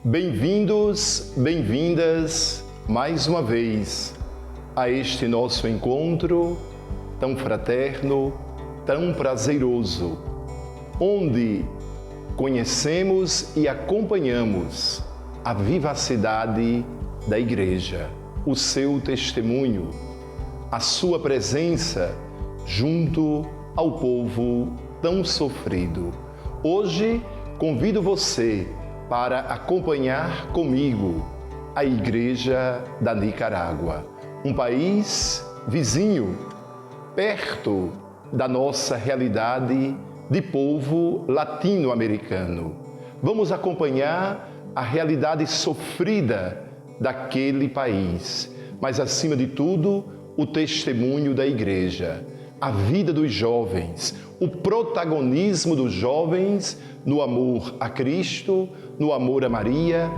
Bem-vindos, bem-vindas mais uma vez a este nosso encontro tão fraterno, tão prazeroso, onde conhecemos e acompanhamos a vivacidade da Igreja, o seu testemunho, a sua presença junto ao povo tão sofrido. Hoje convido você para acompanhar comigo a Igreja da Nicarágua, um país vizinho, perto da nossa realidade de povo latino-americano. Vamos acompanhar a realidade sofrida daquele país, mas acima de tudo, o testemunho da Igreja, a vida dos jovens, o protagonismo dos jovens no amor a Cristo, no amor a Maria,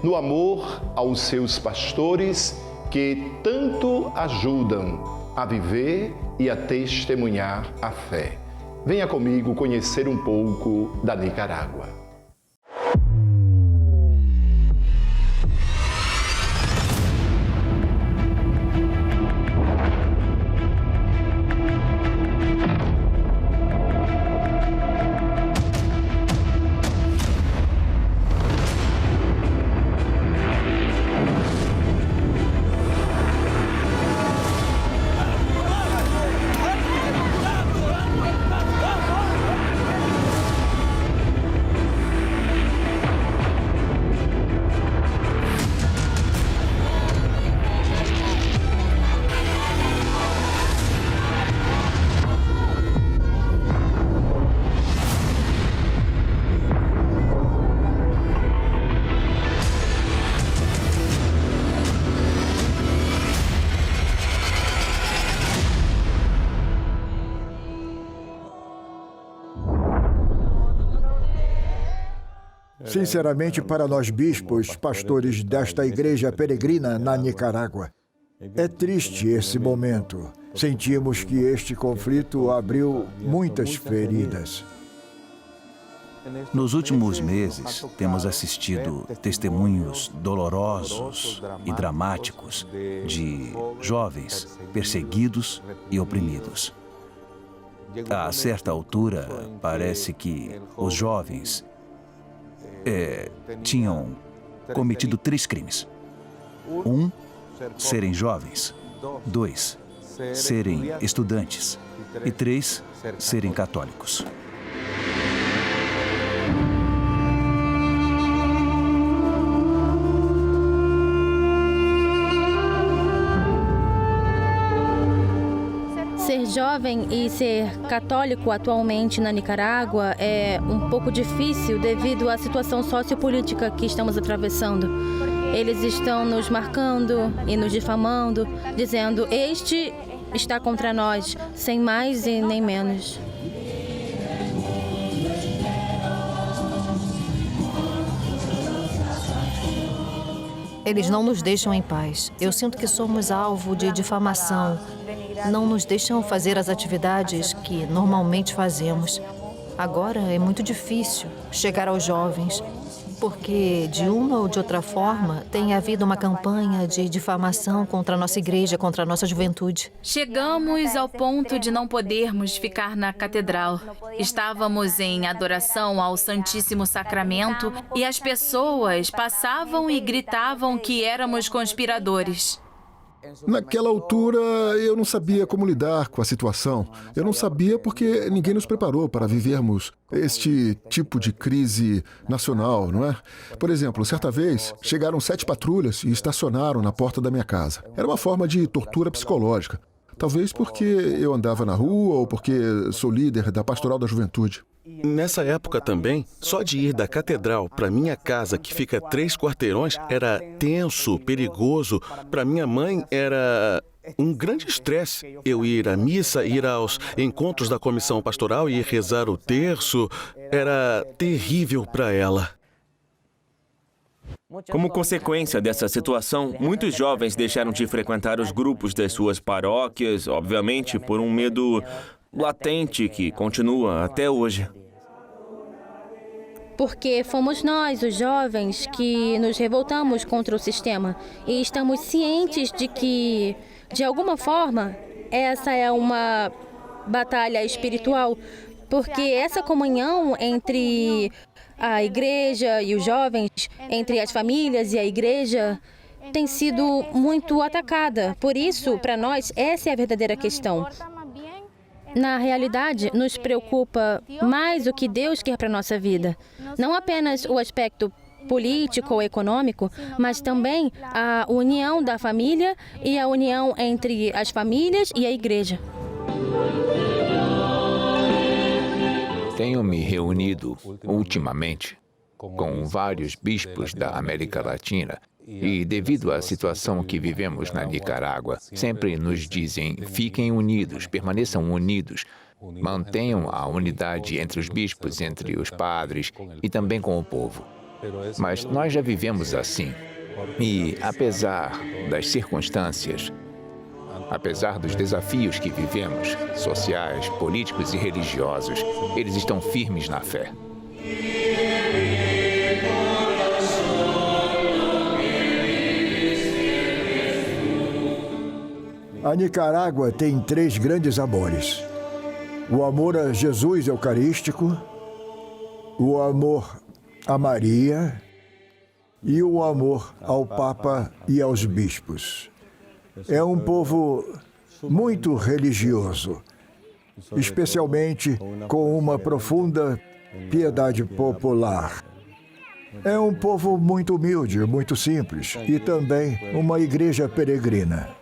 no amor aos seus pastores que tanto ajudam a viver e a testemunhar a fé. Venha comigo conhecer um pouco da Nicarágua. Sinceramente, para nós bispos, pastores desta igreja peregrina na Nicarágua, é triste esse momento. Sentimos que este conflito abriu muitas feridas. Nos últimos meses, temos assistido testemunhos dolorosos e dramáticos de jovens perseguidos e oprimidos. A certa altura, parece que os jovens tinham cometido 3 crimes. 1, serem jovens. 2, serem estudantes. E 3, serem católicos. Ser jovem e ser católico atualmente na Nicarágua é um pouco difícil devido à situação sociopolítica que estamos atravessando. Eles estão nos marcando e nos difamando, dizendo: este está contra nós, sem mais e nem menos. Eles não nos deixam em paz. Eu sinto que somos alvo de difamação. Não nos deixam fazer as atividades que normalmente fazemos. Agora é muito difícil chegar aos jovens, porque de uma ou de outra forma tem havido uma campanha de difamação contra a nossa igreja, contra a nossa juventude. Chegamos ao ponto de não podermos ficar na catedral. Estávamos em adoração ao Santíssimo Sacramento e as pessoas passavam e gritavam que éramos conspiradores. Naquela altura, eu não sabia como lidar com a situação. Eu não sabia porque ninguém nos preparou para vivermos este tipo de crise nacional, não é? Por exemplo, certa vez, chegaram 7 patrulhas e estacionaram na porta da minha casa. Era uma forma de tortura psicológica. Talvez porque eu andava na rua ou porque sou líder da Pastoral da Juventude. Nessa época também, só de ir da catedral para minha casa, que fica 3 quarteirões, era tenso, perigoso. Para minha mãe era um grande estresse. Eu ir à missa, ir aos encontros da comissão pastoral e rezar o terço, era terrível para ela. Como consequência dessa situação, muitos jovens deixaram de frequentar os grupos das suas paróquias, obviamente por um medo latente que continua até hoje. porque fomos nós, os jovens, que nos revoltamos contra o sistema e estamos cientes de que, de alguma forma, essa é uma batalha espiritual, porque essa comunhão entre a igreja e os jovens, entre as famílias e a igreja, tem sido muito atacada. Por isso, para nós, essa é a verdadeira questão. Na realidade, nos preocupa mais o que Deus quer para a nossa vida. Não apenas o aspecto político ou econômico, mas também a união da família e a união entre as famílias e a igreja. Tenho me reunido ultimamente com vários bispos da América Latina e, devido à situação que vivemos na Nicarágua, sempre nos dizem: fiquem unidos, permaneçam unidos, mantenham a unidade entre os bispos, entre os padres e também com o povo. Mas nós já vivemos assim e, apesar das circunstâncias, apesar dos desafios que vivemos, sociais, políticos e religiosos, eles estão firmes na fé. A Nicarágua tem 3 grandes amores: o amor a Jesus Eucarístico, o amor a Maria e o amor ao Papa e aos bispos. É um povo muito religioso, especialmente com uma profunda piedade popular. É um povo muito humilde, muito simples e também uma igreja peregrina.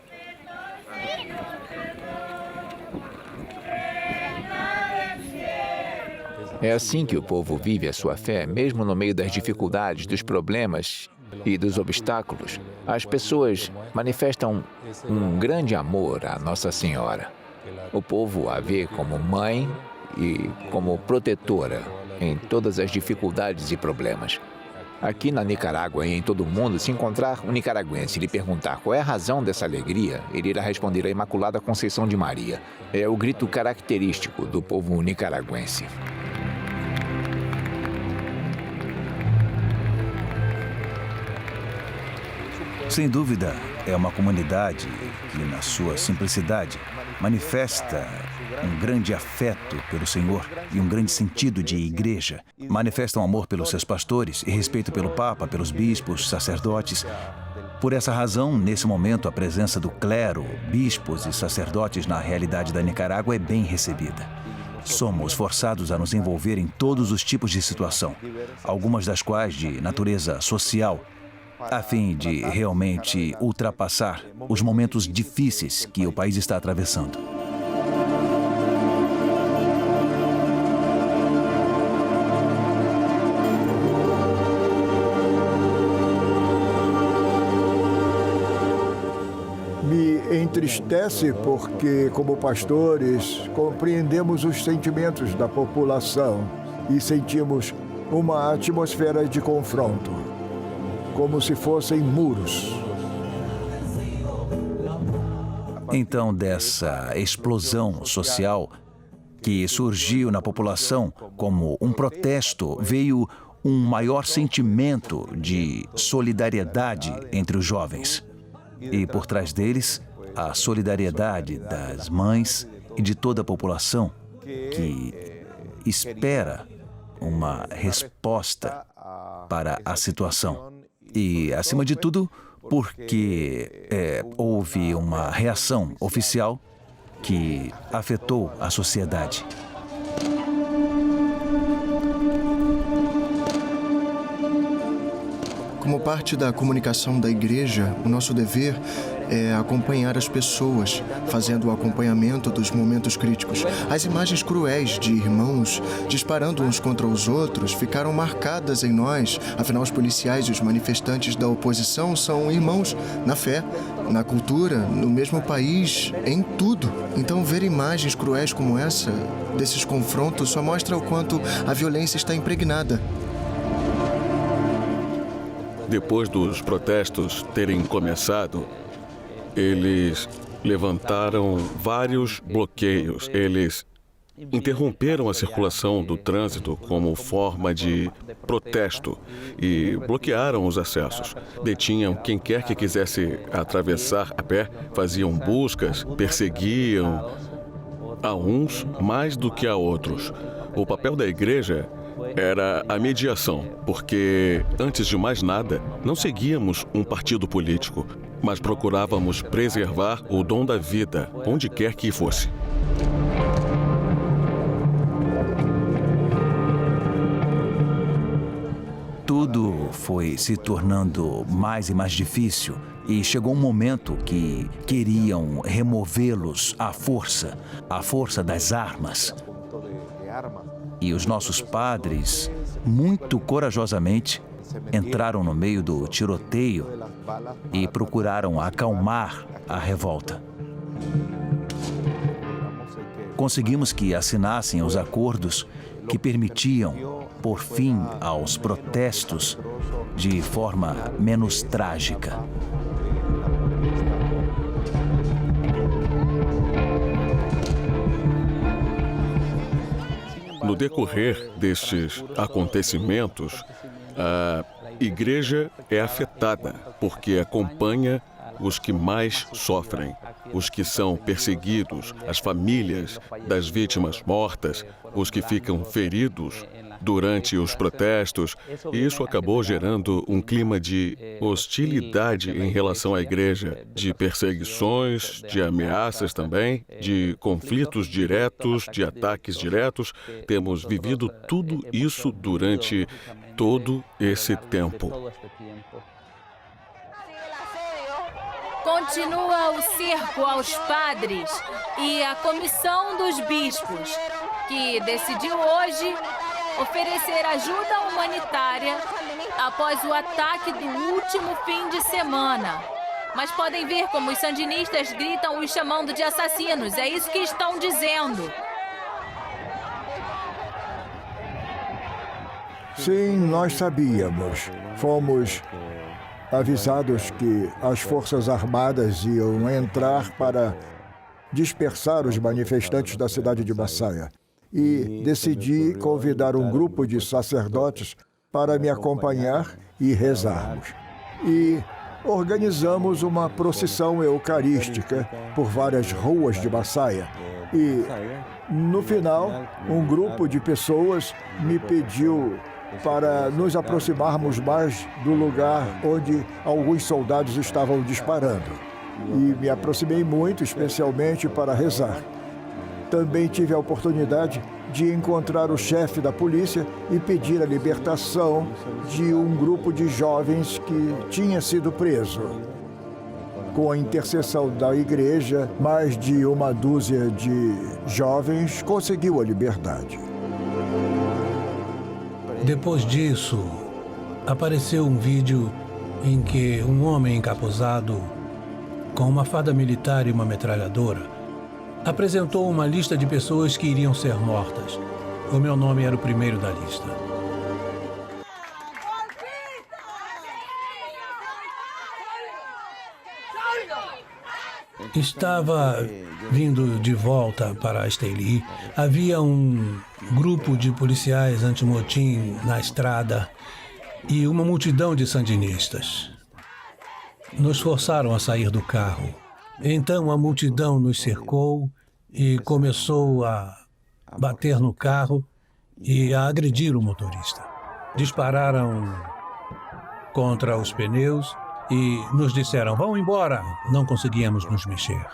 É assim que o povo vive a sua fé, mesmo no meio das dificuldades, dos problemas e dos obstáculos. As pessoas manifestam um grande amor à Nossa Senhora. O povo a vê como mãe e como protetora em todas as dificuldades e problemas. Aqui na Nicarágua e em todo o mundo, se encontrar um nicaragüense e lhe perguntar qual é a razão dessa alegria, ele irá responder: a Imaculada Conceição de Maria. É o grito característico do povo nicaragüense. Sem dúvida, é uma comunidade que, na sua simplicidade, manifesta um grande afeto pelo Senhor e um grande sentido de igreja. Manifestam amor pelos seus pastores e respeito pelo Papa, pelos bispos, sacerdotes. Por essa razão, nesse momento, a presença do clero, bispos e sacerdotes na realidade da Nicarágua é bem recebida. Somos forçados a nos envolver em todos os tipos de situação, algumas das quais de natureza social, a fim de realmente ultrapassar os momentos difíceis que o país está atravessando. Me entristece porque, como pastores, compreendemos os sentimentos da população e sentimos uma atmosfera de confronto, como se fossem muros. Então, dessa explosão social que surgiu na população como um protesto, veio um maior sentimento de solidariedade entre os jovens. E por trás deles, a solidariedade das mães e de toda a população que espera uma resposta para a situação. E, acima de tudo, porque houve uma reação oficial que afetou a sociedade. Como parte da comunicação da igreja, o nosso dever é acompanhar as pessoas, fazendo o acompanhamento dos momentos críticos. As imagens cruéis de irmãos disparando uns contra os outros ficaram marcadas em nós. Afinal, os policiais e os manifestantes da oposição são irmãos na fé, na cultura, no mesmo país, em tudo. Então, ver imagens cruéis como essa, desses confrontos, só mostra o quanto a violência está impregnada. Depois dos protestos terem começado, eles levantaram vários bloqueios. Eles interromperam a circulação do trânsito como forma de protesto e bloquearam os acessos. Detinham quem quer que quisesse atravessar a pé, faziam buscas, perseguiam a uns mais do que a outros. O papel da igreja era a mediação, porque, antes de mais nada, não seguíamos um partido político, mas procurávamos preservar o dom da vida, onde quer que fosse. Tudo foi se tornando mais e mais difícil e chegou um momento que queriam removê-los à força das armas. E os nossos padres, muito corajosamente, entraram no meio do tiroteio e procuraram acalmar a revolta. Conseguimos que assinassem os acordos que permitiam pôr fim aos protestos de forma menos trágica. No decorrer destes acontecimentos, a igreja é afetada porque acompanha os que mais sofrem, os que são perseguidos, as famílias das vítimas mortas, os que ficam feridos durante os protestos, e isso acabou gerando um clima de hostilidade em relação à igreja, de perseguições, de ameaças também, de conflitos diretos, de ataques diretos. Temos vivido tudo isso durante todo esse tempo. Continua o cerco aos padres e a comissão dos bispos, que decidiu hoje oferecer ajuda humanitária após o ataque do último fim de semana. Mas podem ver como os sandinistas gritam os chamando de assassinos. É isso que estão dizendo. Sim, nós sabíamos. Fomos avisados que as Forças Armadas iam entrar para dispersar os manifestantes da cidade de Massaia. E decidi convidar um grupo de sacerdotes para me acompanhar e rezarmos. E organizamos uma procissão eucarística por várias ruas de Massaia. E, no final, um grupo de pessoas me pediu para nos aproximarmos mais do lugar onde alguns soldados estavam disparando. E me aproximei muito, especialmente para rezar. Também tive a oportunidade de encontrar o chefe da polícia e pedir a libertação de um grupo de jovens que tinha sido preso. Com a intercessão da igreja, mais de uma dúzia de jovens conseguiu a liberdade. Depois disso, apareceu um vídeo em que um homem encapuzado, com uma farda militar e uma metralhadora, apresentou uma lista de pessoas que iriam ser mortas. O meu nome era o primeiro da lista. Estava vindo de volta para Esteli. Havia um grupo de policiais antimotim na estrada e uma multidão de sandinistas. Nos forçaram a sair do carro. Então a multidão nos cercou e começou a bater no carro e a agredir o motorista. Dispararam contra os pneus e nos disseram: vão embora. Não conseguíamos nos mexer.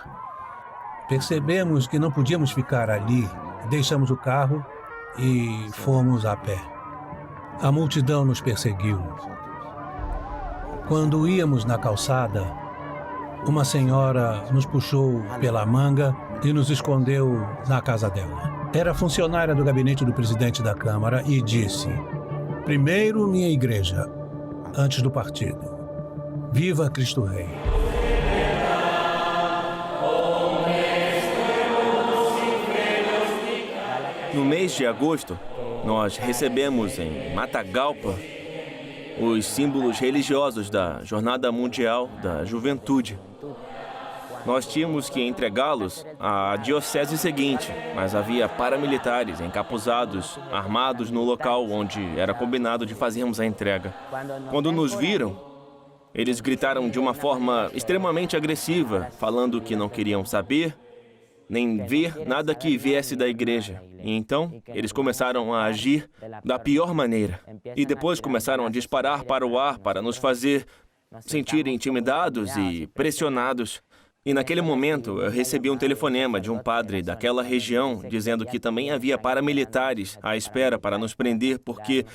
Percebemos que não podíamos ficar ali. Deixamos o carro e fomos a pé. A multidão nos perseguiu. Quando íamos na calçada, uma senhora nos puxou pela manga e nos escondeu na casa dela. Era funcionária do gabinete do presidente da Câmara e disse: primeiro minha igreja, antes do partido. Viva Cristo Rei! No mês de agosto, nós recebemos em Matagalpa os símbolos religiosos da Jornada Mundial da Juventude. nós tínhamos que entregá-los à diocese seguinte, mas havia paramilitares encapuzados, armados no local onde era combinado de fazermos a entrega. Quando nos viram, eles gritaram de uma forma extremamente agressiva, falando que não queriam saber nem ver nada que viesse da igreja. E então, eles começaram a agir da pior maneira. E depois começaram a disparar para o ar para nos fazer sentir intimidados e pressionados. E naquele momento, eu recebi um telefonema de um padre daquela região dizendo que também havia paramilitares à espera para nos prender porque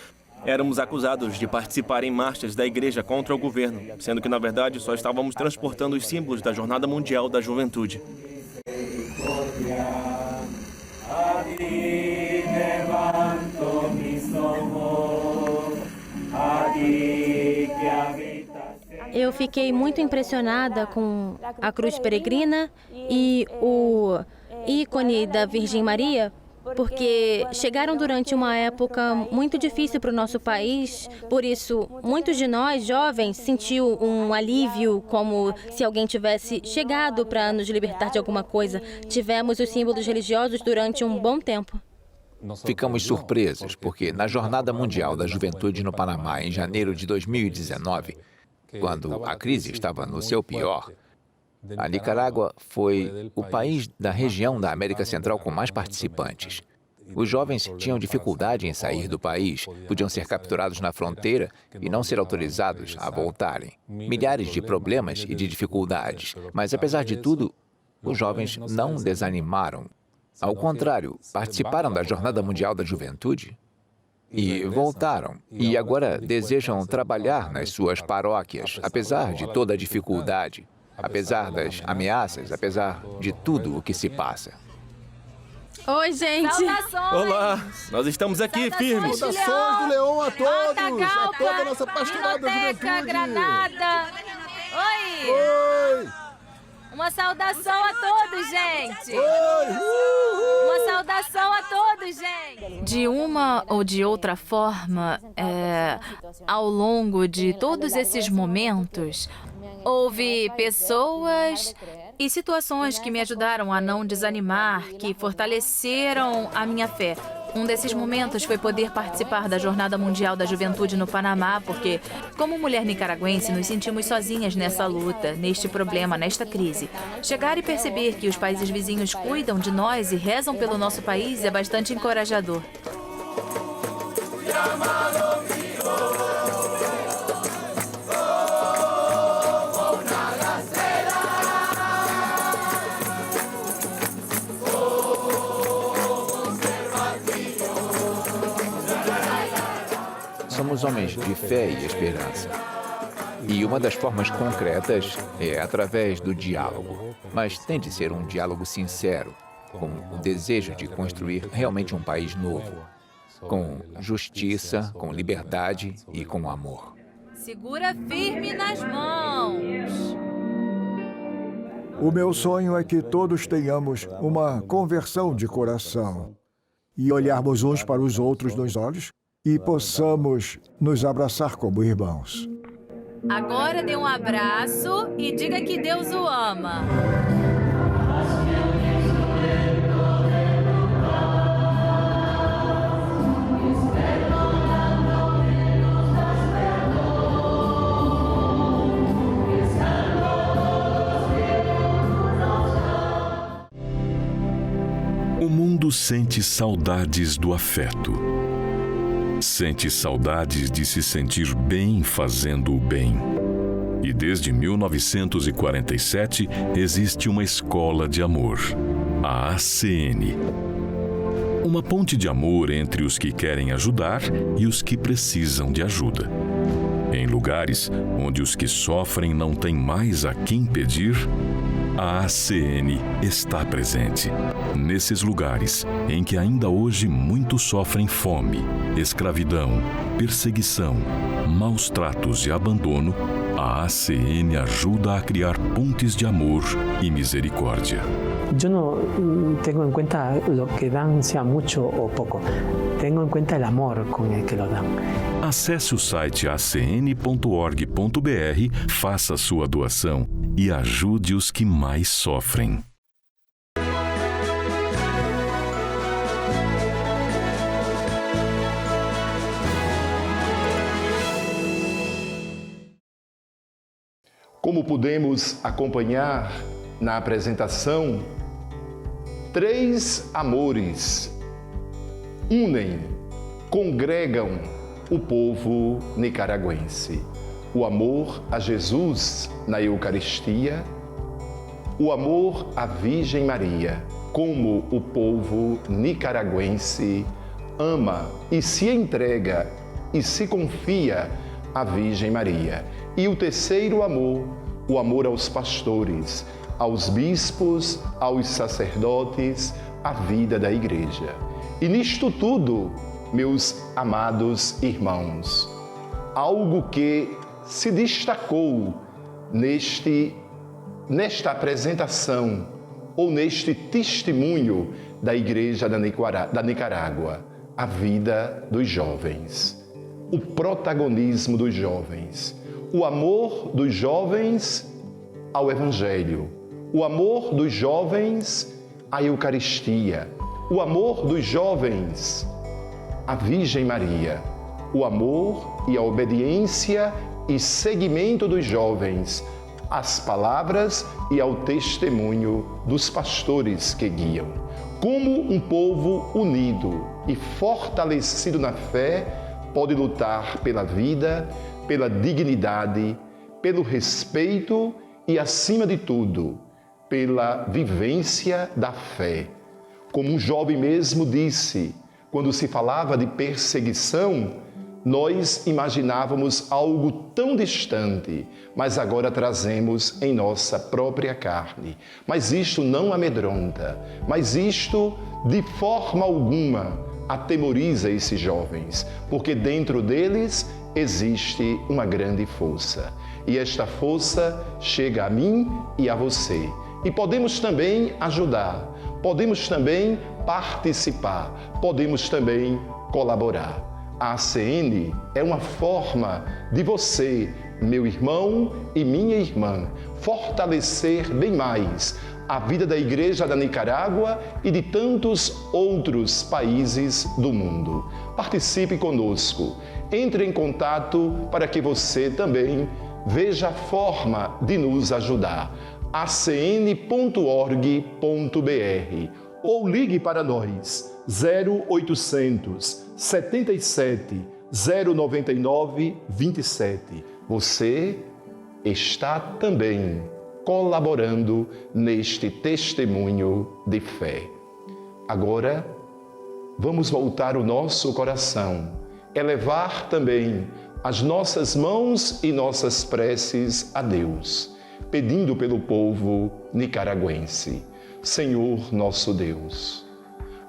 éramos acusados de participar em marchas da igreja contra o governo, sendo que, na verdade, só estávamos transportando os símbolos da Jornada Mundial da Juventude. Eu fiquei muito impressionada com a cruz peregrina e o ícone da Virgem Maria, porque chegaram durante uma época muito difícil para o nosso país. Por isso, muitos de nós, jovens, sentiu um alívio, como se alguém tivesse chegado para nos libertar de alguma coisa. Tivemos os símbolos religiosos durante um bom tempo. Ficamos surpresos, porque na Jornada Mundial da Juventude no Panamá, em janeiro de 2019, quando a crise estava no seu pior, a Nicarágua foi o país da região da América Central com mais participantes. Os jovens tinham dificuldade em sair do país, podiam ser capturados na fronteira e não ser autorizados a voltarem. Milhares de problemas e de dificuldades, mas apesar de tudo, os jovens não desanimaram. Ao contrário, participaram da Jornada Mundial da Juventude e voltaram. E agora desejam trabalhar nas suas paróquias, apesar de toda a dificuldade. Apesar das ameaças, apesar de tudo o que se passa. Oi, gente! Saudações! Olá, nós estamos aqui firmes. Saudações do Leão a todos! A toda a nossa pastorada da juventude! Granada! Oi! Oi! Uma saudação a todos, gente! Oi! Uma saudação a todos, gente! De uma ou de outra forma, ao longo de todos esses momentos, houve pessoas e situações que me ajudaram a não desanimar, que fortaleceram a minha fé. Um desses momentos foi poder participar da Jornada Mundial da Juventude no Panamá, porque, como mulher nicaragüense, nos sentimos sozinhas nessa luta, neste problema, nesta crise. Chegar e perceber que os países vizinhos cuidam de nós e rezam pelo nosso país é bastante encorajador. Somos homens de fé e esperança. E uma das formas concretas é através do diálogo. Mas tem de ser um diálogo sincero, com o desejo de construir realmente um país novo, com justiça, com liberdade e com amor. Segura firme nas mãos! O meu sonho é que todos tenhamos uma conversão de coração e olharmos uns para os outros nos olhos e possamos nos abraçar como irmãos. Agora dê um abraço e diga que Deus o ama. O mundo sente saudades do afeto. Sente saudades de se sentir bem fazendo o bem. E desde 1947 existe uma escola de amor, a ACN. Uma ponte de amor entre os que querem ajudar e os que precisam de ajuda. Em lugares onde os que sofrem não têm mais a quem pedir, a ACN está presente. Nesses lugares em que ainda hoje muitos sofrem fome, escravidão, perseguição, maus tratos e abandono, a A ACN ajuda a criar pontes de amor e misericórdia. Eu não tenho em conta o que dão, seja muito ou pouco. Tenho em conta o amor com o que lo dão. Acesse o site acn.org.br, faça sua doação e ajude os que mais sofrem. Como pudemos acompanhar na apresentação, 3 amores unem, congregam o povo nicaragüense. O amor a Jesus na Eucaristia, o amor à Virgem Maria, como o povo nicaragüense ama e se entrega e se confia à Virgem Maria. E o terceiro amor, o amor aos pastores, aos bispos, aos sacerdotes, à vida da Igreja. E nisto tudo, meus amados irmãos, algo que se destacou nesta apresentação ou neste testemunho da Igreja da Nicarágua, a vida dos jovens, o protagonismo dos jovens, o amor dos jovens ao Evangelho, o amor dos jovens à Eucaristia, o amor dos jovens à Virgem Maria, o amor e a obediência e seguimento dos jovens às palavras e ao testemunho dos pastores que guiam. Como um povo unido e fortalecido na fé pode lutar pela vida, pela dignidade, pelo respeito e, acima de tudo, pela vivência da fé. Como um jovem mesmo disse, quando se falava de perseguição, nós imaginávamos algo tão distante, mas agora trazemos em nossa própria carne. Mas isto não amedronta, mas isto de forma alguma atemoriza esses jovens, porque dentro deles existe uma grande força. E esta força chega a mim e a você. E podemos também ajudar, podemos também participar, podemos também colaborar. A ACN é uma forma de você, meu irmão e minha irmã, fortalecer bem mais a vida da Igreja da Nicarágua e de tantos outros países do mundo. Participe conosco, entre em contato para que você também veja a forma de nos ajudar. acn.org.br ou ligue para nós 0800 77 099 27. Você está também colaborando neste testemunho de fé. Agora, vamos voltar o nosso coração, elevar também as nossas mãos e nossas preces a Deus, pedindo pelo povo nicaragüense. Senhor nosso Deus,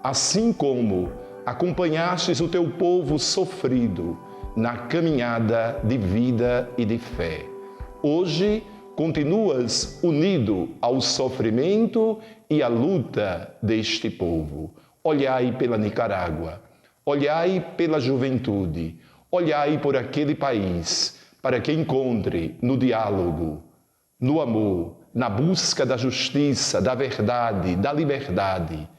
assim como acompanhastes o teu povo sofrido na caminhada de vida e de fé, hoje continuas unido ao sofrimento e à luta deste povo. Olhai pela Nicarágua, olhai pela juventude, olhai por aquele país, para que encontre no diálogo, no amor, na busca da justiça, da verdade, da liberdade,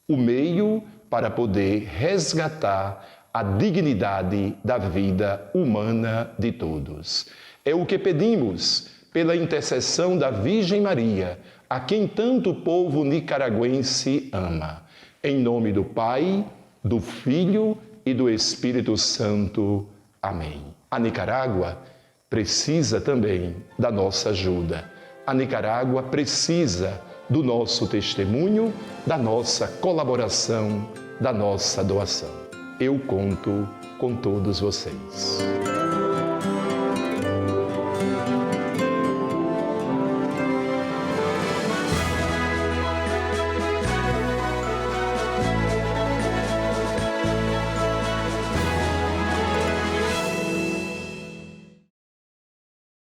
o meio para poder resgatar a dignidade da vida humana de todos. É o que pedimos pela intercessão da Virgem Maria, a quem tanto o povo nicaragüense ama. Em nome do Pai, do Filho e do Espírito Santo. Amém. A Nicarágua precisa também da nossa ajuda. A Nicarágua precisa do nosso testemunho, da nossa colaboração, da nossa doação. Eu conto com todos vocês.